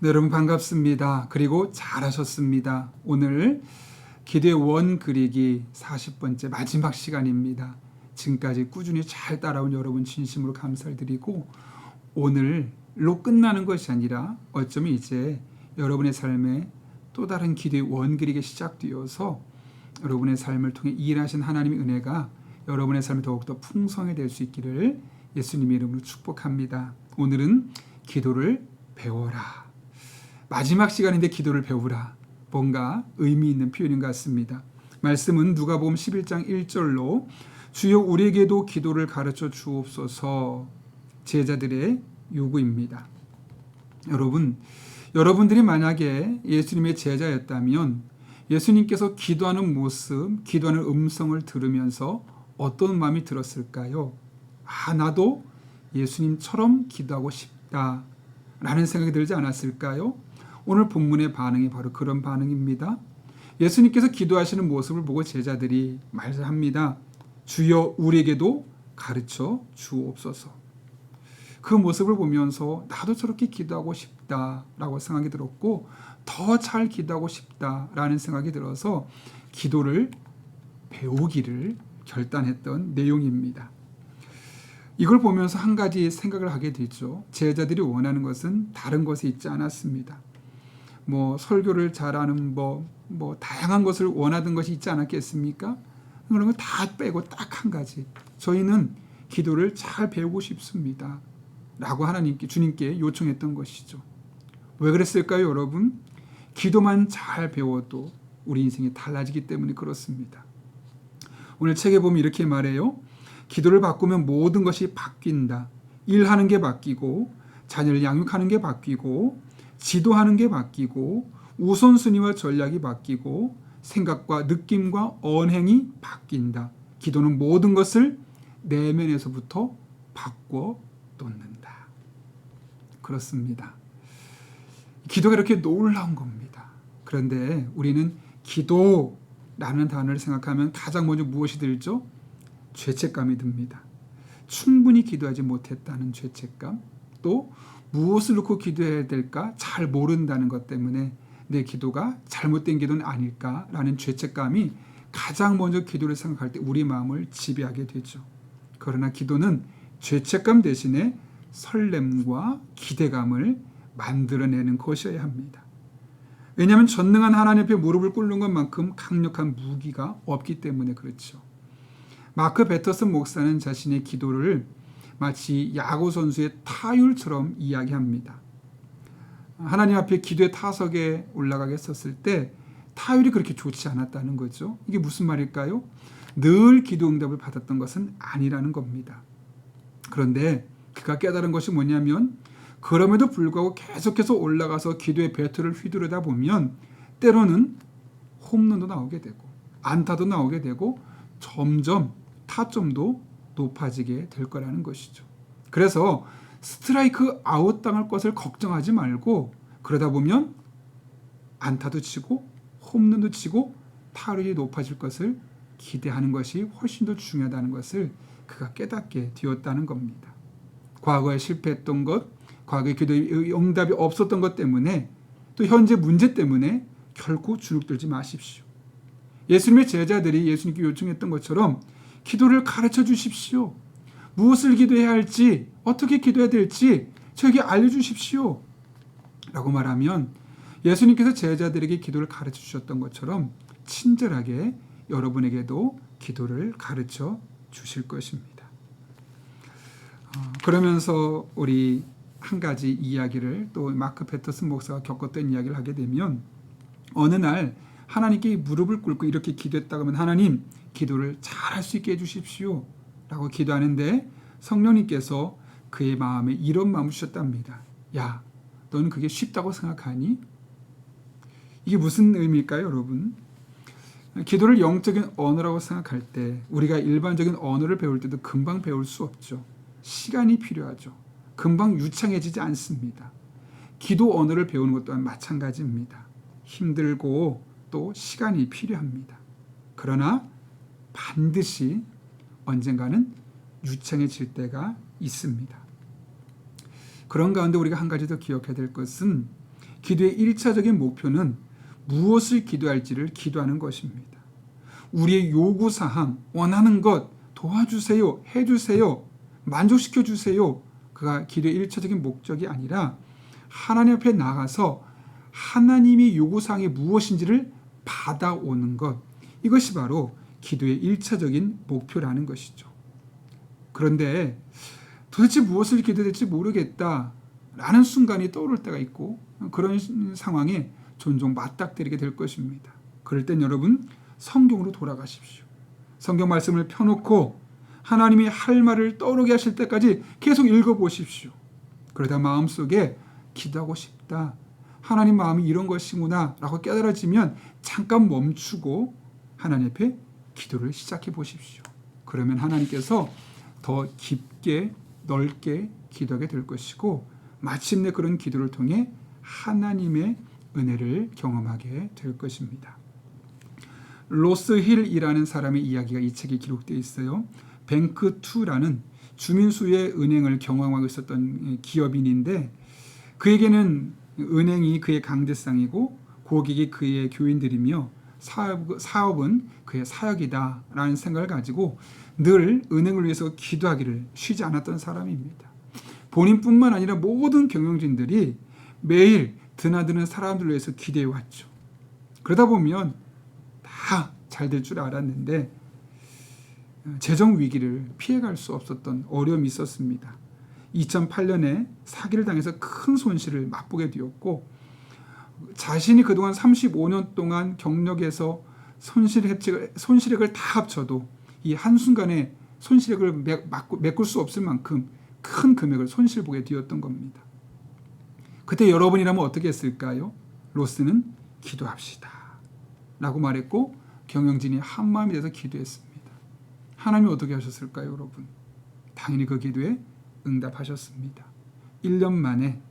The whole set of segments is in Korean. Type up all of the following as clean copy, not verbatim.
네, 여러분 반갑습니다. 그리고 잘하셨습니다. 오늘 기도의 원 그리기 40번째 마지막 시간입니다. 지금까지 꾸준히 잘 따라온 여러분 진심으로 감사를 드리고 오늘로 끝나는 것이 아니라 어쩌면 이제 여러분의 삶에 또 다른 기도의 원 그리기 시작되어서 여러분의 삶을 통해 일하신 하나님의 은혜가 여러분의 삶에 더욱더 풍성해질 수 있기를 예수님의 이름으로 축복합니다. 오늘은 기도를 배워라. 마지막 시간인데 기도를 배우라. 뭔가 의미 있는 표현인 것 같습니다. 말씀은 누가복음 11장 1절로 주여 우리에게도 기도를 가르쳐 주옵소서 제자들의 요구입니다. 여러분들이 만약에 예수님의 제자였다면 예수님께서 기도하는 모습, 기도하는 음성을 들으면서 어떤 마음이 들었을까요? 나도 예수님처럼 기도하고 싶다 라는 생각이 들지 않았을까요? 오늘 본문의 반응이 바로 그런 반응입니다. 예수님께서 기도하시는 모습을 보고 제자들이 말합니다. 주여 우리에게도 가르쳐 주옵소서. 그 모습을 보면서 나도 저렇게 기도하고 싶다라고 생각이 들었고 더 잘 기도하고 싶다라는 생각이 들어서 기도를 배우기를 결단했던 내용입니다. 이걸 보면서 한 가지 생각을 하게 되죠. 제자들이 원하는 것은 다른 것이 있지 않았습니다. 설교를 잘하는 다양한 것을 원하던 것이 있지 않았겠습니까? 그런 거 다 빼고 딱 한 가지. 저희는 기도를 잘 배우고 싶습니다. 라고 주님께 요청했던 것이죠. 왜 그랬을까요, 여러분? 기도만 잘 배워도 우리 인생이 달라지기 때문에 그렇습니다. 오늘 책에 보면 이렇게 말해요. 기도를 바꾸면 모든 것이 바뀐다. 일하는 게 바뀌고, 자녀를 양육하는 게 바뀌고, 지도하는 게 바뀌고, 우선순위와 전략이 바뀌고, 생각과 느낌과 언행이 바뀐다. 기도는 모든 것을 내면에서부터 바꿔 놓는다. 그렇습니다. 기도가 이렇게 놀라운 겁니다. 그런데 우리는 기도라는 단어를 생각하면 가장 먼저 무엇이 들죠? 죄책감이 듭니다. 충분히 기도하지 못했다는 죄책감, 또 무엇을 놓고 기도해야 될까 잘 모른다는 것 때문에 내 기도가 잘못된 기도는 아닐까라는 죄책감이 가장 먼저 기도를 생각할 때 우리 마음을 지배하게 되죠. 그러나 기도는 죄책감 대신에 설렘과 기대감을 만들어내는 것이어야 합니다. 왜냐하면 전능한 하나님 앞에 무릎을 꿇는 것만큼 강력한 무기가 없기 때문에 그렇죠. 마크 베터슨 목사는 자신의 기도를 마치 야구 선수의 타율처럼 이야기합니다. 하나님 앞에 기도의 타석에 올라가게 섰을 때 타율이 그렇게 좋지 않았다는 거죠. 이게 무슨 말일까요? 늘 기도 응답을 받았던 것은 아니라는 겁니다. 그런데 그가 깨달은 것이 뭐냐면 그럼에도 불구하고 계속해서 올라가서 기도의 배틀을 휘두르다 보면 때로는 홈런도 나오게 되고 안타도 나오게 되고 점점 타점도 높아지게 될 거라는 것이죠. 그래서 스트라이크 아웃 당할 것을 걱정하지 말고 그러다 보면 안타도 치고 홈런도 치고 타율이 높아질 것을 기대하는 것이 훨씬 더 중요하다는 것을 그가 깨닫게 되었다는 겁니다. 과거에 실패했던 것, 과거에 기도의 응답이 없었던 것 때문에 또 현재 문제 때문에 결코 주눅들지 마십시오. 예수님의 제자들이 예수님께 요청했던 것처럼 기도를 가르쳐 주십시오. 무엇을 기도해야 할지, 어떻게 기도해야 될지 저에게 알려주십시오. 라고 말하면 예수님께서 제자들에게 기도를 가르쳐 주셨던 것처럼 친절하게 여러분에게도 기도를 가르쳐 주실 것입니다. 그러면서 우리 한 가지 이야기를 또 마크 베터슨 목사가 겪었던 이야기를 하게 되면 어느 날 하나님께 무릎을 꿇고 이렇게 기도했다고 하면 하나님 기도를 잘할 수 있게 해주십시오 라고 기도하는데 성령님께서 그의 마음에 이런 마음을 주셨답니다. 야, 너는 그게 쉽다고 생각하니? 이게 무슨 의미일까요, 여러분? 기도를 영적인 언어라고 생각할 때 우리가 일반적인 언어를 배울 때도 금방 배울 수 없죠. 시간이 필요하죠. 금방 유창해지지 않습니다. 기도 언어를 배우는 것 또한 마찬가지입니다. 힘들고 또 시간이 필요합니다. 그러나 반드시 언젠가는 유창해질 때가 있습니다. 그런 가운데 우리가 한 가지 더 기억해야 될 것은 기도의 1차적인 목표는 무엇을 기도할지를 기도하는 것입니다. 우리의 요구사항, 원하는 것, 도와주세요, 해주세요, 만족시켜주세요. 그가 기도의 1차적인 목적이 아니라 하나님 앞에 나가서 하나님이 요구사항이 무엇인지를 받아오는 것. 이것이 바로 기도의 1차적인 목표라는 것이죠. 그런데 도대체 무엇을 기도될지 모르겠다라는 순간이 떠오를 때가 있고 그런 상황에 종종 맞닥뜨리게 될 것입니다. 그럴 땐 여러분 성경으로 돌아가십시오. 성경 말씀을 펴놓고 하나님이 할 말을 떠오르게 하실 때까지 계속 읽어보십시오. 그러다 마음속에 기도하고 싶다. 하나님 마음이 이런 것이구나 라고 깨달아지면 잠깐 멈추고 하나님 앞에 기도를 시작해 보십시오. 그러면 하나님께서 더 깊게 넓게 기도하게 될 것이고 마침내 그런 기도를 통해 하나님의 은혜를 경험하게 될 것입니다. 로스 힐이라는 사람의 이야기가 이 책에 기록되어 있어요. 뱅크2라는 주민수의 은행을 경영하고 있었던 기업인인데 그에게는 은행이 그의 강제상이고 고객이 그의 교인들이며 사업은 그의 사역이다라는 생각을 가지고 늘 은행을 위해서 기도하기를 쉬지 않았던 사람입니다. 본인뿐만 아니라 모든 경영진들이 매일 드나드는 사람들을 위해서 기도해 왔죠. 그러다 보면 다 잘 될 줄 알았는데 재정 위기를 피해갈 수 없었던 어려움이 있었습니다. 2008년에 사기를 당해서 큰 손실을 맛보게 되었고 자신이 그동안 35년 동안 경력에서 손실액을 다 합쳐도 이 한순간에 손실액을 메꿀 수 없을 만큼 큰 금액을 손실보게 되었던 겁니다. 그때 여러분이라면 어떻게 했을까요? 로스는 기도합시다 라고 말했고 경영진이 한마음이 돼서 기도했습니다. 하나님이 어떻게 하셨을까요, 여러분? 당연히 그 기도에 응답하셨습니다. 1년 만에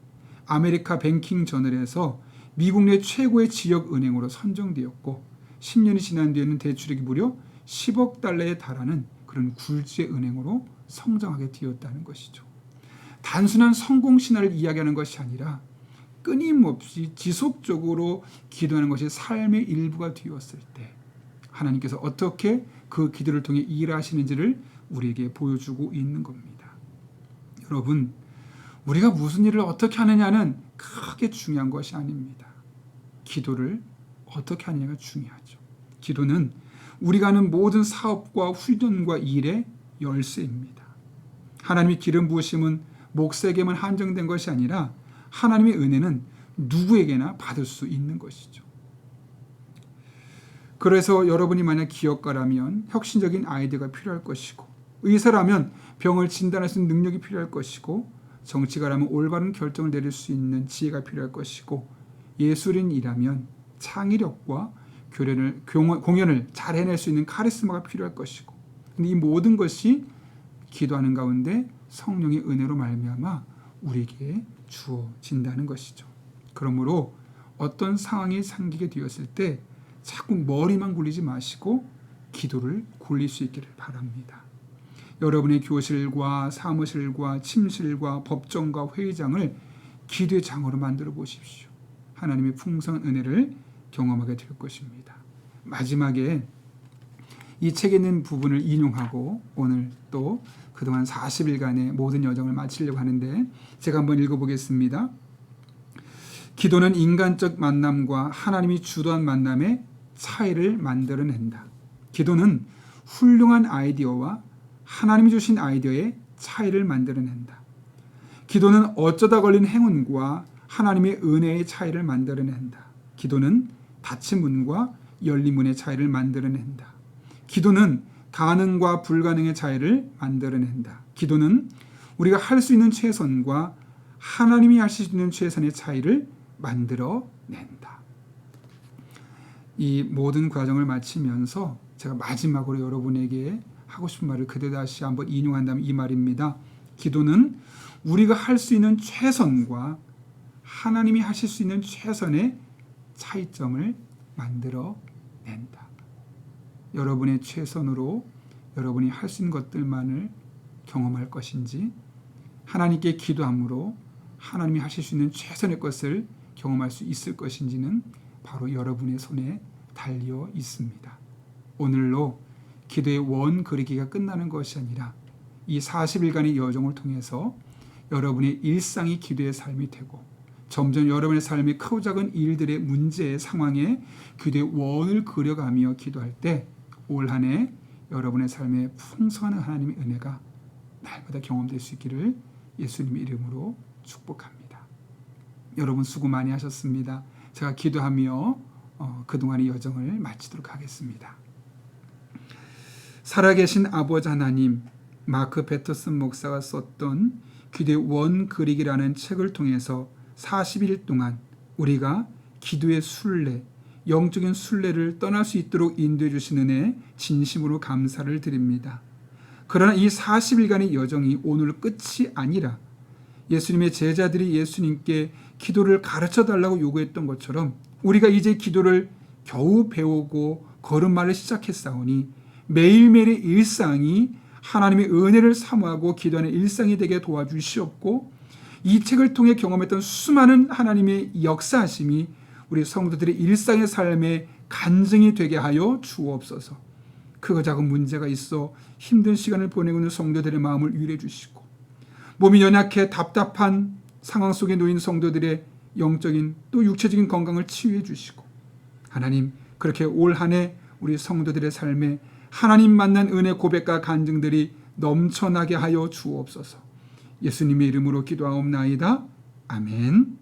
아메리카 뱅킹 저널에서 미국 내 최고의 지역 은행으로 선정되었고 10년이 지난 뒤에는 대출액이 무려 10억 달러에 달하는 그런 굴지의 은행으로 성장하게 되었다는 것이죠. 단순한 성공 신화를 이야기하는 것이 아니라 끊임없이 지속적으로 기도하는 것이 삶의 일부가 되었을 때 하나님께서 어떻게 그 기도를 통해 일하시는지를 우리에게 보여주고 있는 겁니다. 여러분, 우리가 무슨 일을 어떻게 하느냐는 크게 중요한 것이 아닙니다. 기도를 어떻게 하느냐가 중요하죠. 기도는 우리가 하는 모든 사업과 훈련과 일의 열쇠입니다. 하나님의 기름 부으심은 목사에게만 한정된 것이 아니라 하나님의 은혜는 누구에게나 받을 수 있는 것이죠. 그래서 여러분이 만약 기업가라면 혁신적인 아이디어가 필요할 것이고 의사라면 병을 진단할 수 있는 능력이 필요할 것이고 정치가라면 올바른 결정을 내릴 수 있는 지혜가 필요할 것이고 예술인이라면 창의력과 공연을 잘 해낼 수 있는 카리스마가 필요할 것이고 근데 이 모든 것이 기도하는 가운데 성령의 은혜로 말미암아 우리에게 주어진다는 것이죠. 그러므로 어떤 상황이 생기게 되었을 때 자꾸 머리만 굴리지 마시고 기도를 굴릴 수 있기를 바랍니다. 여러분의 교실과 사무실과 침실과 법정과 회의장을 기도의 장으로 만들어 보십시오. 하나님의 풍성한 은혜를 경험하게 될 것입니다. 마지막에 이 책에 있는 부분을 인용하고 오늘 또 그동안 40일간의 모든 여정을 마치려고 하는데 제가 한번 읽어보겠습니다. 기도는 인간적 만남과 하나님이 주도한 만남의 차이를 만들어낸다. 기도는 훌륭한 아이디어와 하나님이 주신 아이디어의 차이를 만들어낸다. 기도는 어쩌다 걸린 행운과 하나님의 은혜의 차이를 만들어낸다. 기도는 닫힌 문과 열린 문의 차이를 만들어낸다. 기도는 가능과 불가능의 차이를 만들어낸다. 기도는 우리가 할 수 있는 최선과 하나님이 하실 수 있는 최선의 차이를 만들어낸다. 이 모든 과정을 마치면서 제가 마지막으로 여러분에게 하고 싶은 말을 그대로 다시 한번 인용한다면 이 말입니다. 기도는 우리가 할 수 있는 최선과 하나님이 하실 수 있는 최선의 차이점을 만들어낸다. 여러분의 최선으로 여러분이 할 수 있는 것들만을 경험할 것인지 하나님께 기도함으로 하나님이 하실 수 있는 최선의 것을 경험할 수 있을 것인지는 바로 여러분의 손에 달려 있습니다. 오늘로 기도의 원 그리기가 끝나는 것이 아니라 이 40일간의 여정을 통해서 여러분의 일상이 기도의 삶이 되고 점점 여러분의 삶의 크고 작은 일들의 문제의 상황에 기도의 원을 그려가며 기도할 때 올 한 해 여러분의 삶에 풍성한 하나님의 은혜가 날마다 경험될 수 있기를 예수님의 이름으로 축복합니다. 여러분 수고 많이 하셨습니다. 제가 기도하며 그동안의 여정을 마치도록 하겠습니다. 살아계신 아버지 하나님, 마크 배터슨 목사가 썼던 기도의 원 그리기라는 책을 통해서 40일 동안 우리가 기도의 순례, 영적인 순례를 떠날 수 있도록 인도해 주신 은혜 진심으로 감사를 드립니다. 그러나 이 40일간의 여정이 오늘 끝이 아니라 예수님의 제자들이 예수님께 기도를 가르쳐 달라고 요구했던 것처럼 우리가 이제 기도를 겨우 배우고 걸음마를 시작했사오니 매일매일의 일상이 하나님의 은혜를 사모하고 기도하는 일상이 되게 도와주시옵고 이 책을 통해 경험했던 수많은 하나님의 역사하심이 우리 성도들의 일상의 삶에 간증이 되게 하여 주옵소서. 크고 작은 문제가 있어 힘든 시간을 보내고 있는 성도들의 마음을 위로해 주시고 몸이 연약해 답답한 상황 속에 놓인 성도들의 영적인 또 육체적인 건강을 치유해 주시고 하나님 그렇게 올 한 해 우리 성도들의 삶에 하나님 만난 은혜 고백과 간증들이 넘쳐나게 하여 주옵소서. 예수님의 이름으로 기도하옵나이다. 아멘.